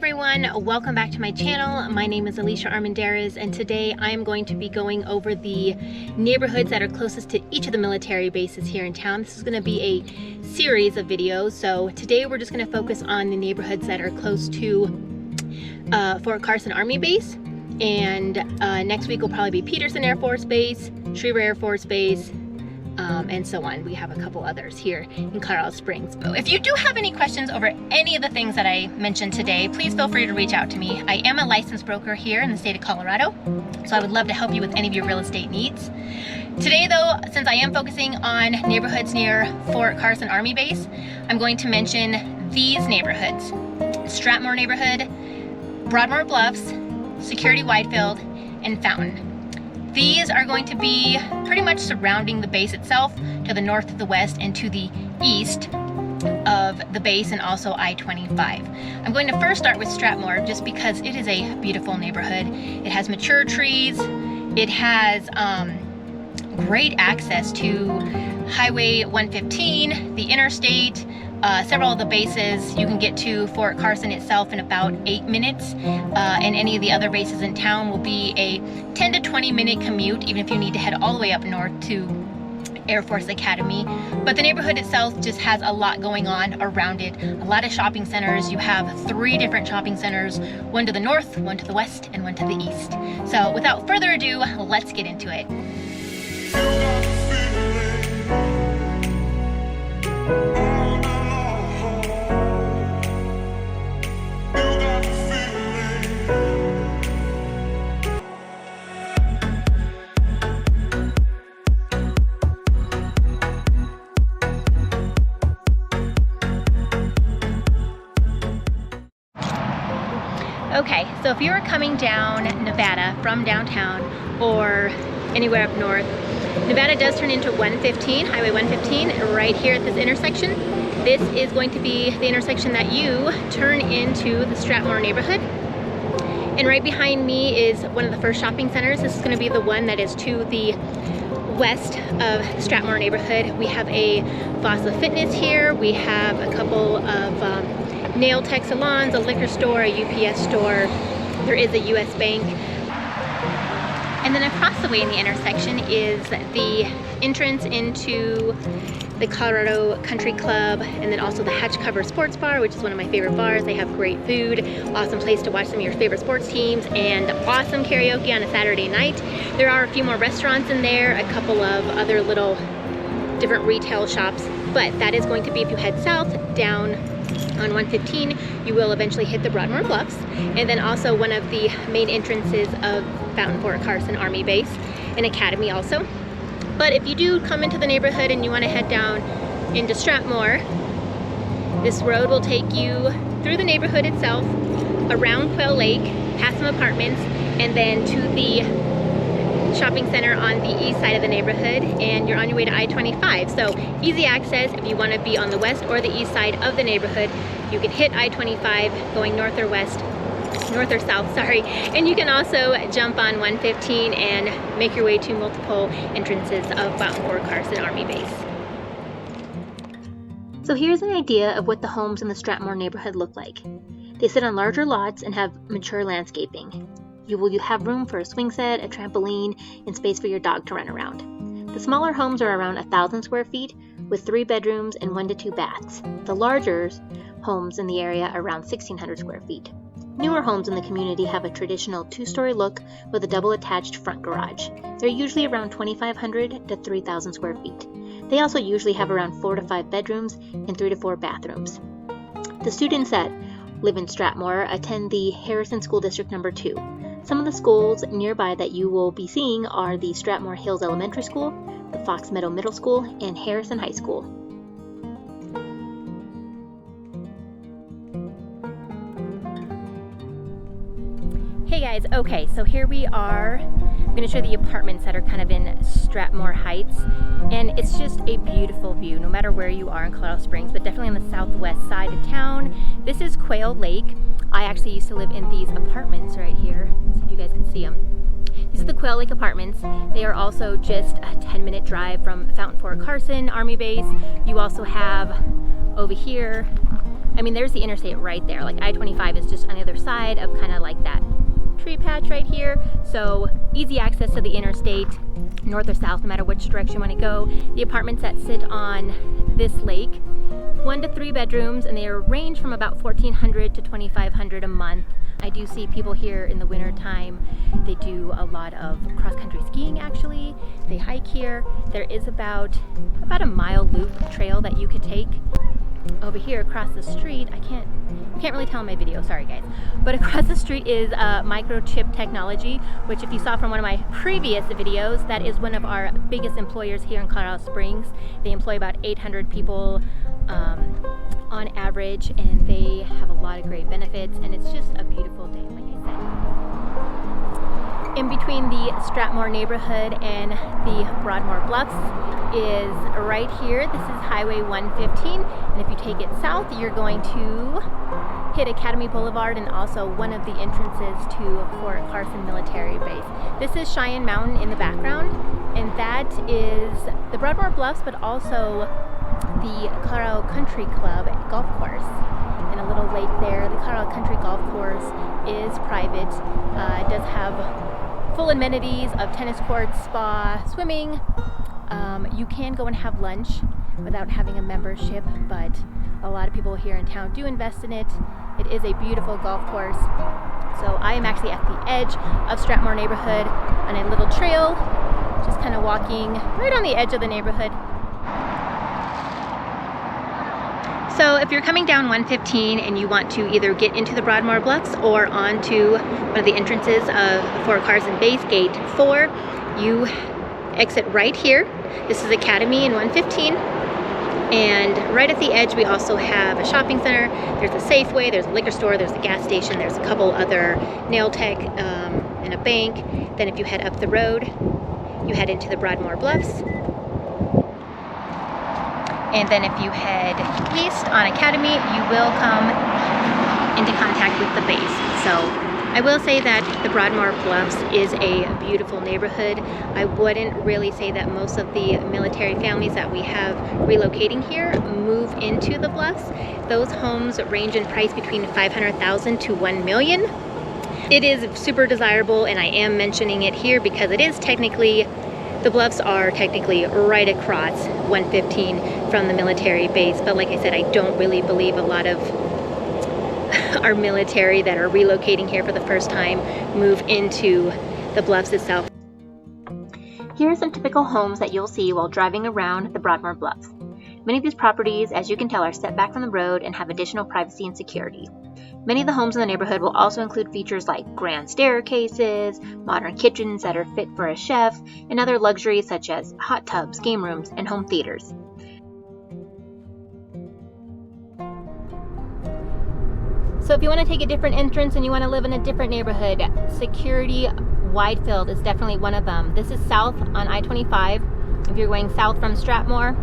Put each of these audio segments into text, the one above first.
everyone, welcome back to my channel. My name is Alicia Armendariz, and today I'm going to be going over the neighborhoods that are closest to each of the military bases here in town. This is going to be a series of videos, so today we're just going to focus on the neighborhoods that are close to Fort Carson Army Base, and next week will probably be Peterson Air Force Base, Schriever Air Force Base, and so on. We have a couple others here in Colorado Springs. If you do have any questions over any of the things that I mentioned today, please feel free to reach out to me. I am a licensed broker here in the state of Colorado, so I would love to help you with any of your real estate needs. Today though, since I am focusing on neighborhoods near Fort Carson Army Base, I'm going to mention these neighborhoods: Stratmoor neighborhood, Broadmoor Bluffs, Security-Widefield, and Fountain. These are going to be pretty much surrounding the base itself, to the north, to the west, and to the east of the base, and also I-25. I'm going to first start with Stratmoor just because it is a beautiful neighborhood. It has mature trees. It has great access to Highway 115, the interstate, several of the bases. You can get to Fort Carson itself in about 8 minutes, and any of the other bases in town will be a 10 to 20 minute commute, even if you need to head all the way up north to Air Force Academy. But the neighborhood itself just has a lot going on around it. A lot of shopping centers. You have 3 different shopping centers, one to the north, one to the west, and one to the east. So without further ado, let's get into it. Okay, so if you are coming down Nevada from downtown or anywhere up north, Nevada does turn into 115, Highway 115, right here at this intersection. This is going to be the intersection that you turn into the Stratmoor neighborhood. And right behind me is one of the first shopping centers. This is going to be the one that is to the west of the Stratmoor neighborhood. We have a Fossil Fitness here. We have a couple of nail tech salons, a liquor store, a UPS store. There is a US Bank. And then across the way in the intersection is the entrance into the Colorado Country Club, and then also the Hatch Cover Sports Bar, which is one of my favorite bars. They have great food, awesome place to watch some of your favorite sports teams, and awesome karaoke on a Saturday night. There are a few more restaurants in there, a couple of other little different retail shops, but that is going to be, if you head south down on 115, you will eventually hit the Broadmoor Bluffs, and then also one of the main entrances of Fountain Fort Carson Army Base, and Academy also. But if you do come into the neighborhood and you want to head down into Stratmoor, this road will take you through the neighborhood itself, around Quail Lake, past some apartments, and then to the shopping center on the east side of the neighborhood, and you're on your way to I-25. So easy access if you want to be on the west or the east side of the neighborhood. You can hit I-25 going north or south, and you can also jump on 115 and make your way to multiple entrances of Fountain Fort Carson Army Base. So here's an idea of what the homes in the Stratmoor neighborhood look like. They sit on larger lots and have mature landscaping. You will have room for a swing set, a trampoline, and space for your dog to run around. The smaller homes are around 1,000 square feet with 3 bedrooms and 1 to 2 baths. The larger homes in the area are around 1,600 square feet. Newer homes in the community have a traditional 2-story look with a double attached front garage. They're usually around 2,500 to 3,000 square feet. They also usually have around 4 to 5 bedrooms and 3 to 4 bathrooms. The students that live in Stratmoor attend the Harrison School District number 2. Some of the schools nearby that you will be seeing are the Stratmoor Hills Elementary School, the Fox Meadow Middle School, and Harrison High School. Hey guys, okay, so here we are. I'm going to show the apartments that are kind of in Stratmoor Heights, and it's just a beautiful view no matter where you are in Colorado Springs, but definitely on the southwest side of town. This is Quail Lake. I actually used to live in these apartments right here, so if you guys can see them. These are the Quail Lake apartments. They are also just a 10-minute drive from Fountain Fort Carson Army Base. You also have over here I mean, there's the interstate right there. Like I-25 is just on the other side of kind of like that tree patch right here. So easy access to the interstate, north or south, no matter which direction you want to go. The apartments that sit on this lake, 1 to 3 bedrooms, and they range from about $1,400 to $2,500 a month. I do see people here in the winter time. They do a lot of cross-country skiing actually. They hike here. There is about a mile loop trail that you could take. Over here across the street, you can't really tell in my video, sorry guys, but across the street is microchip technology, which if you saw from one of my previous videos, that is one of our biggest employers here in Colorado Springs. They employ about 800 people on average, and they have a lot of great benefits, and it's just a beautiful day, like I said. In between the Stratmoor neighborhood and the Broadmoor Bluffs is right here. This is Highway 115, and if you take it south, you're going to hit Academy Boulevard and also one of the entrances to Fort Carson military base. This is Cheyenne Mountain in the background, and that is the Broadmoor Bluffs, but also the Colorado Country Club golf course and a little lake there. The Colorado Country Golf Course is private. It does have full amenities of tennis courts, spa, swimming. You can go and have lunch without having a membership, but a lot of people here in town do invest in it. It is a beautiful golf course. So I am actually at the edge of Stratmoor neighborhood on a little trail, just kind of walking right on the edge of the neighborhood. So if you're coming down 115 and you want to either get into the Broadmoor Bluffs or onto one of the entrances of Fort Carson Base Gate 4, you exit right here. This is Academy in 115. And right at the edge, we also have a shopping center. There's a Safeway, there's a liquor store, there's a gas station, there's a couple other nail tech and a bank. Then if you head up the road, you head into the Broadmoor Bluffs. And then if you head east on Academy, you will come into contact with the base. So I will say that the Broadmoor Bluffs is a beautiful neighborhood. I wouldn't really say that most of the military families that we have relocating here move into the Bluffs. Those homes range in price between $500,000 to $1 million. It is super desirable, and I am mentioning it here because it is technically, the Bluffs are technically right across 115 from the military base. But like I said, I don't really believe a lot of our military that are relocating here for the first time move into the Bluffs itself. Here are some typical homes that you'll see while driving around the Broadmoor Bluffs. Many of these properties, as you can tell, are set back from the road and have additional privacy and security. Many of the homes in the neighborhood will also include features like grand staircases, modern kitchens that are fit for a chef, and other luxuries such as hot tubs, game rooms, and home theaters. So if you want to take a different entrance and you want to live in a different neighborhood, Security-Widefield is definitely one of them. This is south on I-25. If you're going south from Stratmoor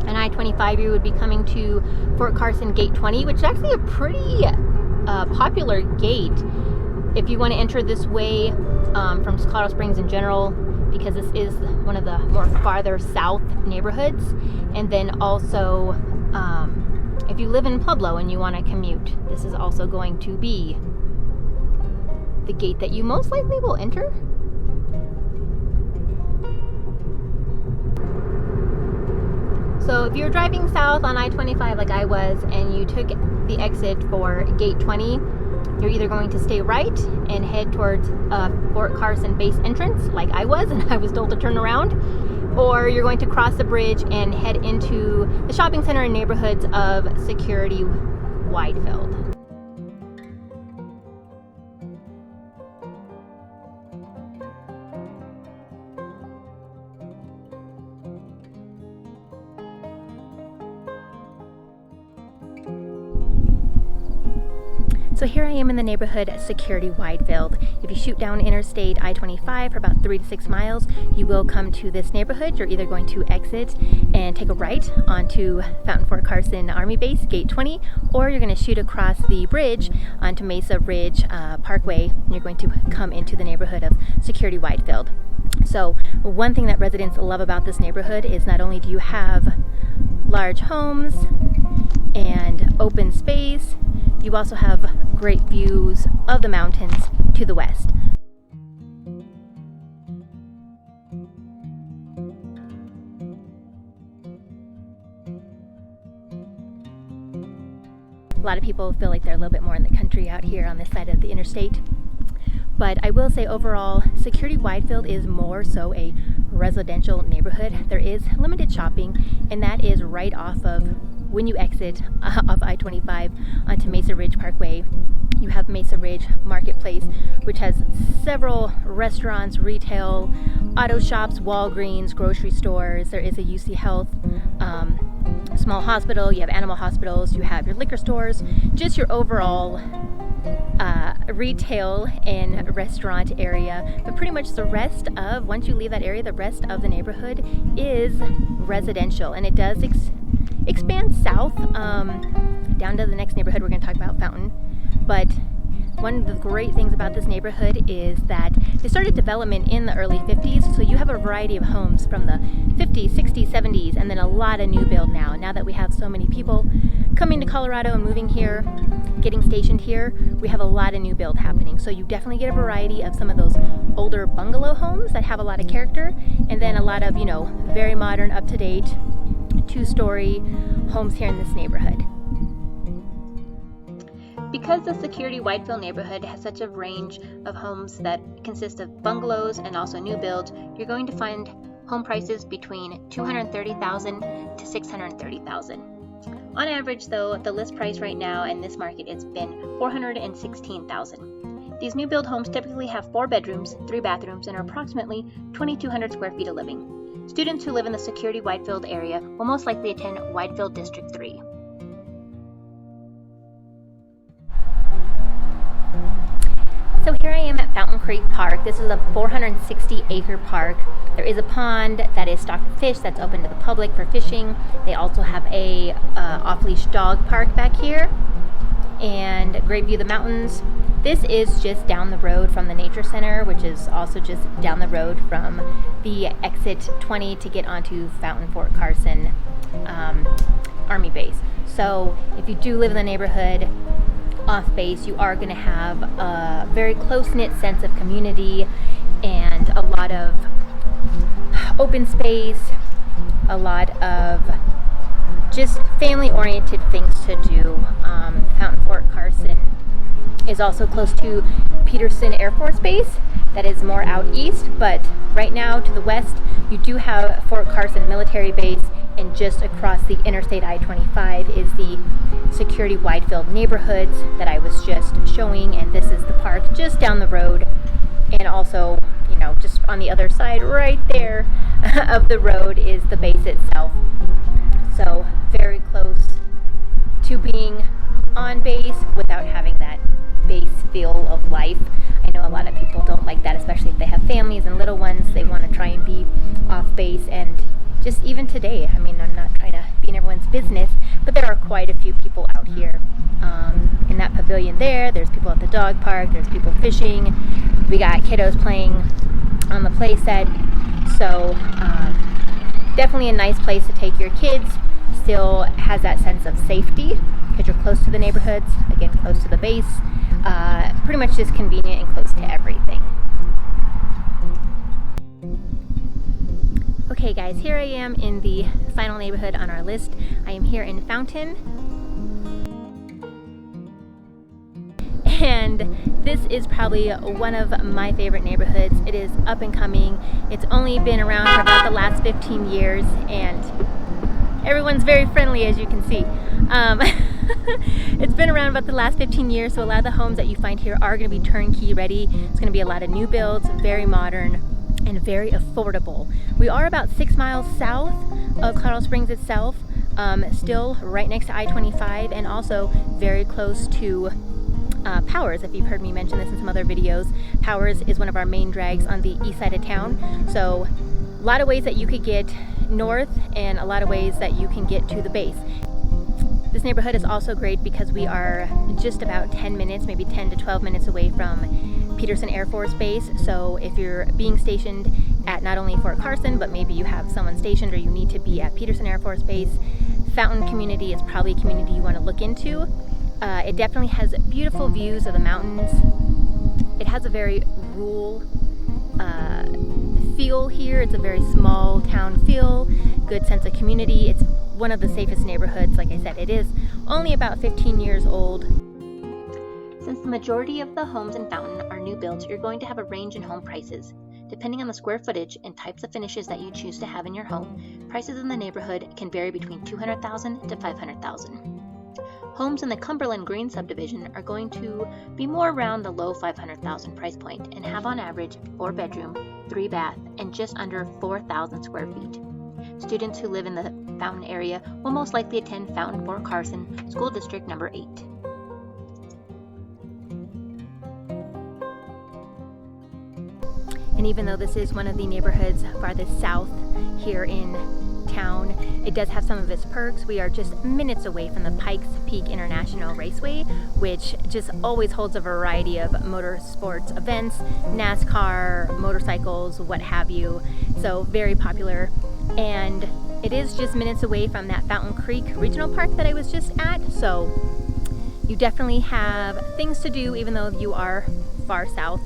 on I-25, you would be coming to Fort Carson Gate 20, which is actually a pretty popular gate if you want to enter this way from Colorado Springs in general, because this is one of the more farther south neighborhoods. And then also if you live in Pueblo and you want to commute, this is also going to be the gate that you most likely will enter. So if you're driving south on I-25 like I was, and you took the exit for Gate 20, you're either going to stay right and head towards Fort Carson base entrance like I was, and I was told to turn around, or you're going to cross the bridge and head into the shopping center and neighborhoods of Security-Widefield. So here I am in the neighborhood Security-Widefield. If you shoot down Interstate I-25 for about 3 to 6 miles, you will come to this neighborhood. You're either going to exit and take a right onto Fountain Fort Carson Army Base, Gate 20, or you're going to shoot across the bridge onto Mesa Ridge Parkway, and you're going to come into the neighborhood of Security-Widefield. So one thing that residents love about this neighborhood is not only do you have large homes, and open space. You also have great views of the mountains to the west. A lot of people feel like they're a little bit more in the country out here on this side of the interstate. But I will say overall, Security-Widefield is more so a residential neighborhood. There is limited shopping, and that is right off of, when you exit off I-25 onto Mesa Ridge Parkway, you have Mesa Ridge Marketplace, which has several restaurants, retail, auto shops, Walgreens, grocery stores. There is a UC Health, small hospital, you have animal hospitals, you have your liquor stores, just your overall retail and restaurant area. But pretty much the rest of, once you leave that area, the rest of the neighborhood is residential, and it does expand south down to the next neighborhood we're going to talk about, Fountain. But one of the great things about this neighborhood is that they started development in the early 50s, so you have a variety of homes from the 50s, 60s, 70s, and then a lot of new build now. Now that we have so many people coming to Colorado and moving here, getting stationed here, we have a lot of new build happening. So you definitely get a variety of some of those older bungalow homes that have a lot of character, and then a lot of, you know, very modern, up-to-date, two-story homes here in this neighborhood. Because the Security-Widefield neighborhood has such a range of homes that consist of bungalows and also new builds, you're going to find home prices between $230,000 to $630,000. On average, though, the list price right now in this market has been $416,000. These new build homes typically have 4 bedrooms, 3 bathrooms, and are approximately 2,200 square feet of living. Students who live in the Security-Widefield area will most likely attend Widefield District 3. So here I am at Fountain Creek Park. This is a 460-acre park. There is a pond that is stocked with fish that's open to the public for fishing. They also have a off-leash dog park back here, and a great view of the mountains. This is just down the road from the Nature Center, which is also just down the road from the exit 20 to get onto Fountain Fort Carson Army Base. So if you do live in the neighborhood, off base, you are going to have a very close-knit sense of community and a lot of open space, a lot of just family-oriented things to do. Fountain Fort Carson is also close to Peterson Air Force Base. That is more out east, but right now to the west you do have Fort Carson Military Base, and just across the Interstate I-25 is the Security-Widefield neighborhoods that I was just showing, and this is the park just down the road, and also, you know, just on the other side right there of the road is the base itself. So very close to being on base without having that base feel of life. I know a lot of people don't like that, especially if they have families and little ones. They want to try and be off base, and just even today, I mean, I'm not trying to be in everyone's business, but there are quite a few people out here. In that pavilion there's people at the dog park, there's people fishing, we got kiddos playing on the play set. So definitely a nice place to take your kids. Still has that sense of safety because you're close to the neighborhoods, again, close to the base, pretty much just convenient and close to everything. Okay guys, here I am in the final neighborhood on our list. I am here in Fountain. And this is probably one of my favorite neighborhoods. It is up and coming. It's only been around for about the last 15 years, and everyone's very friendly, as you can see. It's been around about the last 15 years, so a lot of the homes that you find here are going to be turnkey ready. It's going to be a lot of new builds, very modern, and very affordable. We are about 6 miles south of Colorado Springs itself, still right next to I-25, and also very close to Powers. If you've heard me mention this in some other videos, Powers is one of our main drags on the east side of town. So a lot of ways that you could get north and a lot of ways that you can get to the base. This neighborhood is also great because we are just about 10 minutes, maybe 10 to 12 minutes away from Peterson Air Force Base. So if you're being stationed at not only Fort Carson, but maybe you have someone stationed or you need to be at Peterson Air Force Base, Fountain community is probably a community you want to look into. It definitely has beautiful views of the mountains. It has a very rural feel here. It's a very small town feel, good sense of community. It's one of the safest neighborhoods. Like I said, it is only about 15 years old. Since the majority of the homes in Fountain are new builds, you're going to have a range in home prices. Depending on the square footage and types of finishes that you choose to have in your home, prices in the neighborhood can vary between $200,000 to $500,000. Homes in the Cumberland Green subdivision are going to be more around the low $500,000 price point and have on average 4 bedroom, 3 bath, and just under 4,000 square feet. Students who live in the Fountain area will most likely attend Fountain Fort Carson School District number 8. And even though this is one of the neighborhoods farthest south here in town, it does have some of its perks. We are just minutes away from the Pikes Peak International Raceway, which just always holds a variety of motorsports events, NASCAR, motorcycles, what have you. So very popular. And it is just minutes away from that Fountain Creek Regional Park that I was just at. So you definitely have things to do even though you are far south.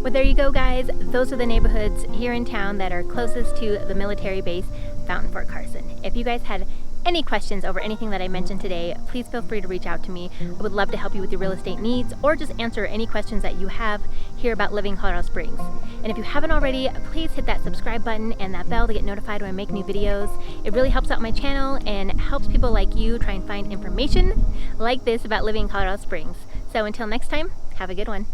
But there you go, guys. Those are the neighborhoods here in town that are closest to the military base, Fountain Fort Carson. If you guys had any questions over anything that I mentioned today, please feel free to reach out to me. I would love to help you with your real estate needs or just answer any questions that you have here about living in Colorado Springs. And if you haven't already, please hit that subscribe button and that bell to get notified when I make new videos. It really helps out my channel and helps people like you try and find information like this about living in Colorado Springs. So until next time, have a good one.